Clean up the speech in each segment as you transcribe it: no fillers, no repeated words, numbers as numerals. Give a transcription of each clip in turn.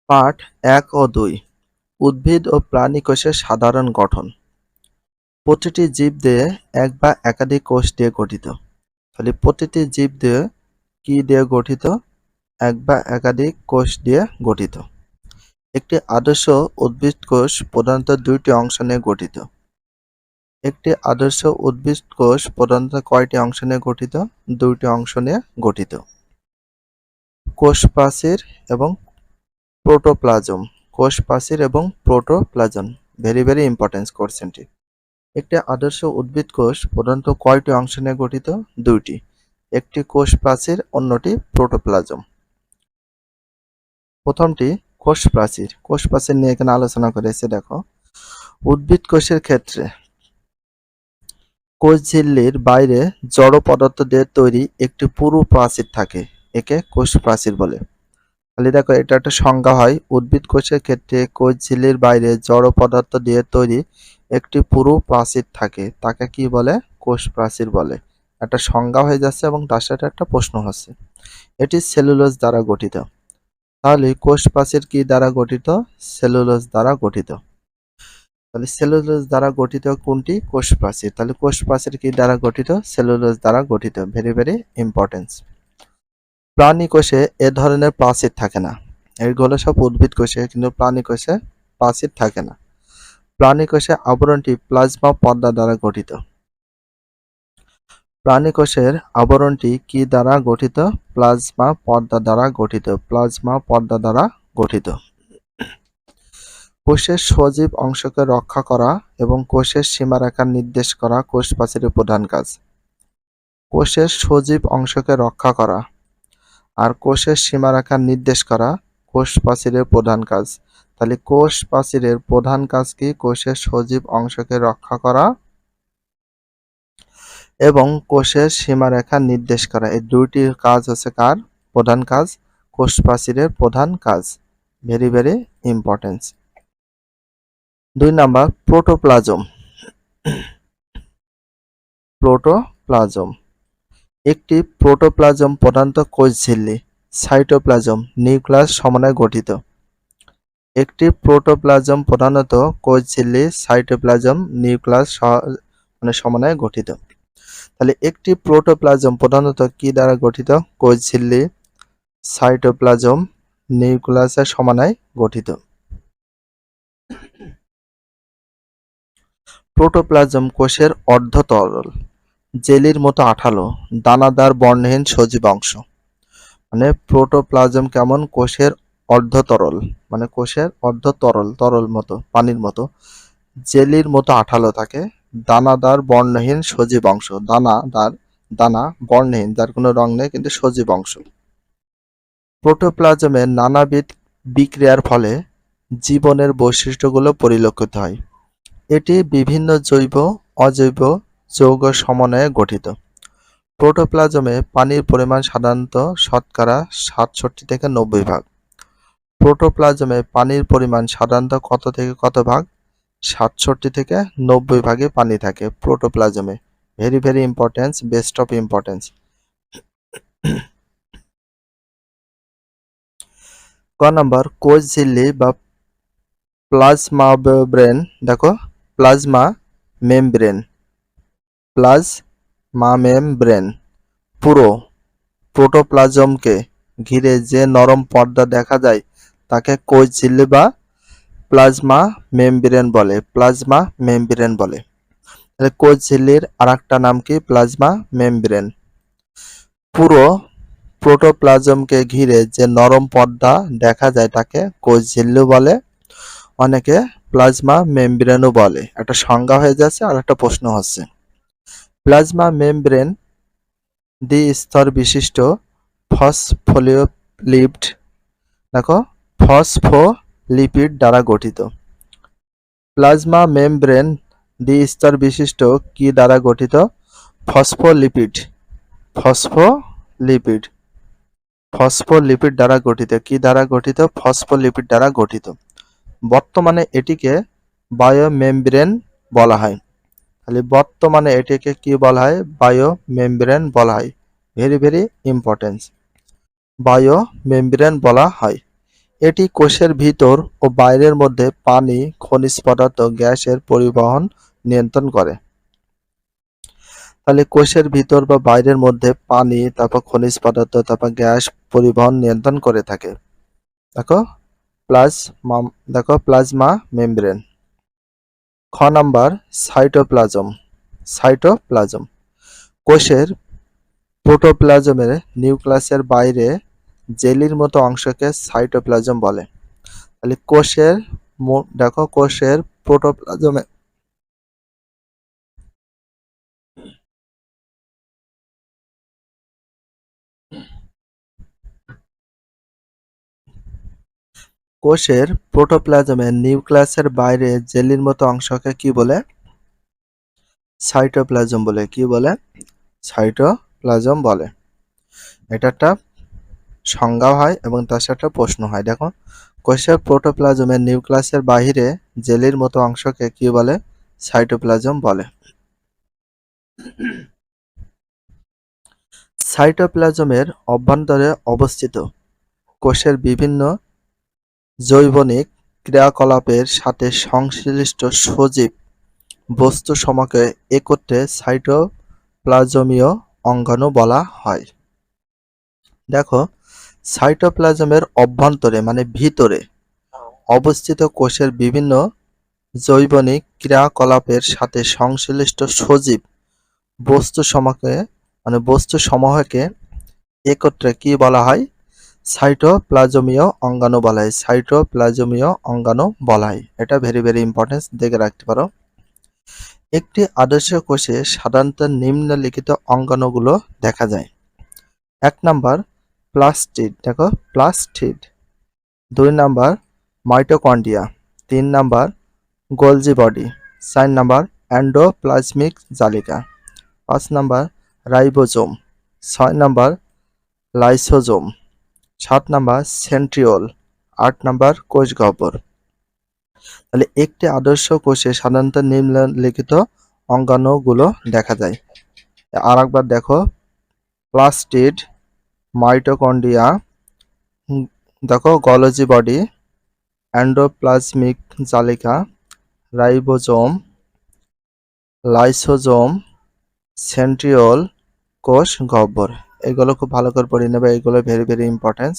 পাঠ ১ ও ২ উদ্ভিদ ও প্রাণী কোষের সাধারণ গঠন। প্রতিটি জীবদেহে এক বা একাধিক কোষ দিয়ে গঠিত। তাহলে প্রতিটি জীবদেহ কি দিয়ে গঠিত? এক বা একাধিক কোষ দিয়ে গঠিত। একটি আদর্শ উদ্ভিদ কোষ প্রধানত দুইটি অংশ নিয়ে গঠিত। একটি আদর্শ উদ্ভিদ কোষ প্রধানত কয়টি অংশ নিয়ে গঠিত? দুইটি অংশ নিয়ে গঠিত। কোষ প্রাচীর এবং প্রোটোপ্লাজম। কোষ প্রাচীর এবং প্রোটোপ্লাজম ভেরি ভেরি ইম্পর্টেন্ট কোশ্চেনটি। একটি আদর্শ উদ্ভিদ কোষ প্রধানত কয়টি অংশ নিয়ে গঠিত? দুইটি। একটি কোষ প্রাচীর, অন্যটি প্রোটোপ্লাজম। প্রথমটি কোষ প্রাচীর। কোষ প্রাচীর নিয়ে এখানে আলোচনা করেছে। দেখো, উদ্ভিদ কোষের ক্ষেত্রে কোষ ঝিল্লির বাইরে জড় পদার্থ দিয়ে তৈরি একটি পুরু প্রাচীর থাকে, একে কোষ প্রাচীর বলে। তাহলে দেখো, এটা একটা সংজ্ঞা হয়। উদ্ভিদ কোষের ক্ষেত্রে কোষ ঝিল্লির বাইরে জড় পদার্থ দিয়ে তৈরি একটি পুরু প্রাচীর থাকে, তাকে কি বলে? কোষ প্রাচীর বলে। একটা সংজ্ঞা হয়ে যাচ্ছে এবং তার সাথে একটা প্রশ্ন হচ্ছে। এটি সেলুলোজ দ্বারা গঠিত। তাহলে কোষ প্রাচীর কি দ্বারা গঠিত? সেলুলোজ দ্বারা গঠিত। তাহলে সেলুলোজ দ্বারা গঠিত কোনটি? কোষ প্রাচীর। তাহলে কোষ প্রাচীর কি দ্বারা গঠিত? সেলুলোজ দ্বারা গঠিত। Very very important. প্রাণী কোষে এ ধরনের প্রাচীর থাকে না। এগুলো সব উদ্ভিদ কোষে, কিন্তু প্রাণী কোষে প্রাচীর থাকে না। প্রাণী কোষে আবরণটি প্লাজমা পর্দা দ্বারা গঠিত। প্রাণী কোষের আবরণটি কি দ্বারা গঠিত? প্লাজমা পর্দা দ্বারা গঠিত। প্লাজমা পর্দা দ্বারা গঠিত। কোষের সজীব অংশকে রক্ষা করা এবং কোষের সীমারেখা নির্দেশ করা কোষ প্রাচীরের প্রধান কাজ। কোষের সজীব অংশকে রক্ষা করা আর কোষের সীমারেখা নির্দেশ করা কোষ প্রাচীরের প্রধান কাজ। তাহলে কোষ প্রাচীরের প্রধান কাজ কি? কোষের সজীব অংশকে রক্ষা করা এবং কোষের সীমারেখা নির্দেশ করা। এই দুইটি কাজ হচ্ছে কার প্রধান কাজ? কোষ প্রাচীরের প্রধান কাজ। Very very important. ২ number protoplasm. Protoplasm. একটি প্রোটোপ্লাজম প্রধানত কোষ ঝিল্লি, সাইটোপ্লাজম, নিউক্লিয়াস সমন্বয়ে গঠিত। একটি প্রোটোপ্লাজম প্রধানত কোষ ঝিল্লি, সাইটোপ্লাজম, নিউক্লিয়াস সমন্বয়ে গঠিত। তাহলে একটি প্রোটোপ্লাজম প্রধানত কি দ্বারা গঠিত? কোষ ঝিল্লি, সাইটোপ্লাজম, নিউক্লিয়াসের সমন্বয়ে গঠিত। প্রোটোপ্লাজম কোষের অর্ধতরল, জেলির মতো আঠালো, দানাদার বর্ণহীন সজীব অংশ। মানে প্রোটোপ্লাজম কেমন? কোষের অর্ধতরল, মানে কোষের অর্ধতরল, তরল মতো, পানির মতো, জেলির মতো আঠালো থাকে, দানাদার বর্ণহীন সজীব অংশ। দানাদার, দানা বর্ণহীন, যার কোনো রং নেই, কিন্তু সজীব অংশ। প্রোটোপ্লাজমের নানাবিধ বিক্রিয়ার ফলে জীবনের বৈশিষ্ট্যগুলো পরিলক্ষিত হয়। এটি বিভিন্ন জৈব, অজৈব যৌগ সমন্বয়ে গঠিত। প্রোটোপ্লাজমে পানির পরিমাণ সাধারণত শতকরা ৬৭ থেকে ৯০ ভাগ। প্রোটোপ্লাজমে পানির পরিমাণ সাধারণত কত থেকে কত ভাগ? ৬৭ থেকে ৯০ ভাগে পানি থাকে প্রোটোপ্লাজমে। Very very importance, best of importance. ক নাম্বার কোষ ঝিল্লি বা প্লাজমা মেমব্রেন। দেখো, প্লাজমা মেমব্রেন, প্লাজমা মেমব্রেন পুরো প্রোটোপ্লাজমকে ঘিরে যে নরম পর্দা দেখা যায় তাকে কোষ ঝিল্লি বা প্লাজমা মেমব্রেন বলে। প্লাজমা মেমব্রেন বলে। কোষ ঝিল্লির আরেকটা নাম কি? Plasma membrane. পুরো প্রোটোপ্লাজমকে ঘিরে যে নরম পর্দা দেখা যায় তাকে কোষ ঝিল্লি বলে, অনেকে প্লাজমা মেমব্রেনও বলে। একটা সংজ্ঞা হয়ে যাচ্ছে আর একটা প্রশ্ন হচ্ছে। প্লাজমা মেমব্রেন দ্বি-স্তর বিশিষ্ট ফসফোলিপিড, দেখো, ফসফোলিপিড দ্বারা গঠিত। প্লাজমা মেমব্রেন দ্বি-স্তর বিশিষ্ট কি দ্বারা গঠিত? ফসফোলিপিড। ফসফোলিপিড, ফসফোলিপিড দ্বারা গঠিত। কি দ্বারা গঠিত? ফসফোলিপিড দ্বারা গঠিত। বর্তমানে এটিকে বায়োমেমব্রেন বলা হয়। তাহলে বর্তমানে এটিকে কি বলা হয়? বায়োমেমব্রেন বলা হয়। Very very importance. বায়োমেমব্রেন বলা হয়। এটি কোষের ভিতর ও বাইরের মধ্যে পানি, খনিজ পদার্থ, গ্যাসের পরিবহন নিয়ন্ত্রণ করে। তাহলে কোষের ভিতর বা বাইরের মধ্যে পানি, তারপর খনিজ পদার্থ, তারপর গ্যাস পরিবহন নিয়ন্ত্রণ করে থাকে। দেখো প্লাজমা, দেখো প্লাজমা মেমব্রেন। খ নাম্বার সাইটোপ্লাজম। সাইটোপ্লাজম কোষের প্রোটোপ্লাজমের নিউক্লিয়াসের বাইরে জেলির মতো অংশকে সাইটোপ্লাজম বলে। তাহলে কোষের দেখো কোষের প্রোটোপ্লাজমে কোষের প্রোটোপ্লাজমের নিউক্লিয়াসের বাইরে জেলির মতো অংশকে কি বলে? সাইটোপ্লাজম বলে। কি বলে? সাইটোপ্লাজম বলে। এটা একটা সংজ্ঞা হয় এবং তার সাথে একটা প্রশ্ন হয়। দেখো কোষের প্রোটোপ্লাজমের নিউক্লিয়াসের বাইরে জেলির মতো অংশকে কি বলে? সাইটোপ্লাজম বলে। সাইটোপ্লাজমের অভ্যন্তরে অবস্থিত কোষের বিভিন্ন জৈবনিক ক্রিয়াকলাপের সাথে সংশ্লিষ্ট সজীব বস্তু সমূহকে একত্রে সাইটোপ্লাজমীয় অঙ্গাণু বলা হয়। দেখো সাইটোপ্লাজমের অভ্যন্তরে মানে ভিতরে অবস্থিত কোষের বিভিন্ন জৈবনিক ক্রিয়াকলাপের সাথে সংশ্লিষ্ট সজীব বস্তু সমূহকে মানে বস্তু সমূহকে একত্রে কি বলা হয়? সাইটোপ্লাজমীয় অঙ্গাণু বলা হয়। সাইটোপ্লাজমীয় অঙ্গাণু বলা হয়। এটা ভেরি ভেরি ইম্পর্টেন্ট, দেখে রাখতে পারো। একটি আদর্শ কোষে সাধারণত নিম্নলিখিত অঙ্গাণুগুলো দেখা যায়। ১ নাম্বার প্লাস্টিড। দেখো plastid. ২ number mitochondria. ৩ number Golgi body. ৪ number endoplasmic জালিকা। ৫ number ribosome. ৬ number lysosome. ৭ number centriole. ৮ number কোষ গহ্বর। তাহলে একটি আদর্শ কোষে সাধারণত নিম্নলিখিত অঙ্গাণুগুলো দেখা যায়। আর একবার দেখো প্লাস্টিড, মাইটোকন্ড্রিয়া, দেখো গলজি বডি, এন্ডোপ্লাজমিক জালিকা, রাইবোজোম, লাইসোজোম, সেন্ট্রিওল, কোষ গহ্বর। এগুলো খুব ভালো করে পড়ে নেবে, এগুলো ভেরি ভেরি ইম্পর্টেন্ট।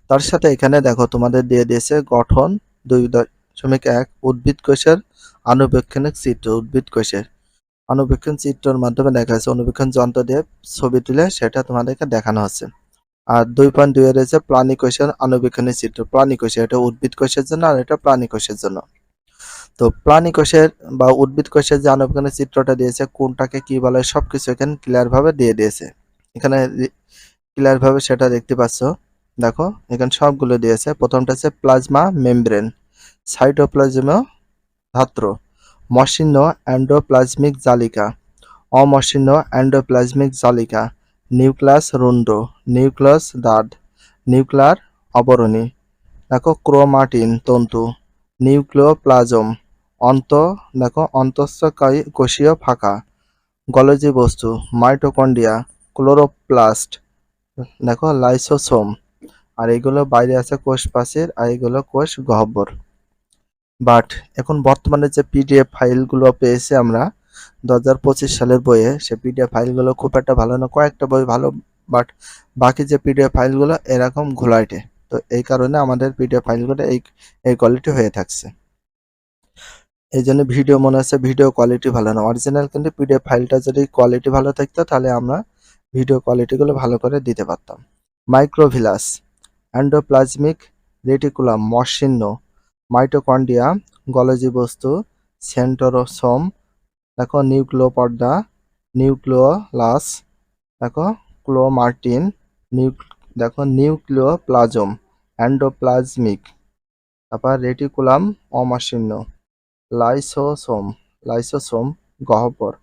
তার সাথে এখানে দেখো তোমাদের দিয়ে দিয়েছে গঠন ২.১ উদ্ভিদ কোষের আণুবীক্ষণিক চিত্র। উদ্ভিদ কোষের আণুবীক্ষণ চিত্রের মাধ্যমে দেখা যাচ্ছে, অণুবীক্ষণ যন্ত্র দিয়ে ছবি তুলে সেটা তোমাদেরকে দেখানো হচ্ছে। আর ২.২ এর রয়েছে প্রাণী কোষের আণুবীক্ষণিক চিত্র। প্রাণী কোষে এটা উদ্ভিদ কোষের জন্য আর এটা প্রাণী কোষের জন্য। তো প্রাণী কোষের বা উদ্ভিদ কোষের যে আণুবীক্ষণিক চিত্রটা দিয়েছে কোনটাকে কি বলে সবকিছু এখানে ক্লিয়ার ভাবে দিয়ে দিয়েছে। এখানে ক্লিয়ার ভাবে সেটা দেখতে পাচ্ছ। দেখো এখানে সবগুলো দিয়েছে। প্রথমটা হচ্ছে প্লাজমা মেমব্রেন, সাইটোপ্লাজম ধাত্র, মসৃণ এন্ডোপ্লাজমিক জালিকা, অমসৃণ এন্ডোপ্লাজমিক জালিকা, নিউক্লিয়াস রুন্ড, নিউক্লিয়াস দাঁড়, নিউক্লিয়ার আবরণী, দেখো ক্রোমাটিন তন্তু, নিউক্লিওপ্লাজম, অন্ত দেখো অন্তঃকোষীয় ফাঁকা, গলজি বস্তু, মাইটোকন্ড্রিয়া, ক্লোরোপ্লাস্ট, দেখো লাইসোসোম। আর এইগুলো বাইরে আছে কোষ প্রাচীর, আর এইগুলো কোষ গহ্বর। বাট এখন বর্তমানে যে পিডিএফ ফাইলগুলো পেয়েছি আমরা 2025 সালের বইয়ে, সে পিডিএফ ফাইলগুলো খুব একটা ভালো না, কয়েকটা বই ভালো, বাট বাকি যে পিডিএফ ফাইলগুলো এরকম ঘোলাটে। তো এই কারণে আমাদের পিডিএফ ফাইলগুলো এই কোয়ালিটি হয়ে থাকছে। এই জন্য ভিডিও মনে হচ্ছে ভিডিও কোয়ালিটি ভালো না। অরিজিনাল কিন্তু পিডিএফ ফাইলটা যদি কোয়ালিটি ভালো থাকতো তাহলে আমরা ভিডিও কোয়ালিটিগুলো ভালো করে দিতে পারতাম। মাইক্রোভিলাস, এন্ডোপ্লাজমিক রেটিকুলাম মসৃণ, মাইটোকন্ড্রিয়া, গলজি বস্তু, সেন্ট্রোসোম, দেখো নিউক্লিওপর্দা, নিউক্লিওলাস, দেখো ক্লোমার্টিন, দেখো নিউক্লিওপ্লাজম, এন্ডোপ্লাজমিক, তারপর রেটিকুলাম অমসৃণ, লাইসোসোম, লাইসোসোম গহ্বর,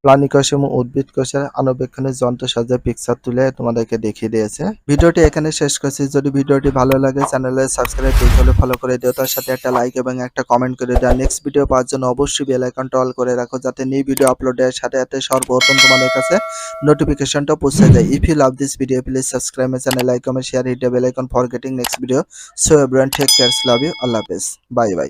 প্রাণী কোষ এবং উদ্ভিদ কোষের আণুবীক্ষণের যন্ত্র সাহায্যে পিকচার তুলে তোমাদেরকে দেখিয়ে দিয়েছে। ভিডিওটি এখানে শেষ করছি। যদি ভিডিওটি ভালো লাগে চ্যানেলে সাবস্ক্রাইব পেজ হলে ফলো করে দিও, তার সাথে একটা লাইক এবং একটা কমেন্ট করে দিও। নেক্সট ভিডিও পাওয়ার জন্য অবশ্যই বেল আইকনটা অল করে রাখো, যাতে নিউ ভিডিও আপলোডের সাথে সাথে সর্বপ্রথম তোমাদের কাছে নোটিফিকেশনটা পৌঁছে যায়। If you love this video please subscribe my channel, like, comment, share, hit the bell icon for getting next video. So everyone take care, love you, আল্লাহ হাফেজ, বাই বাই।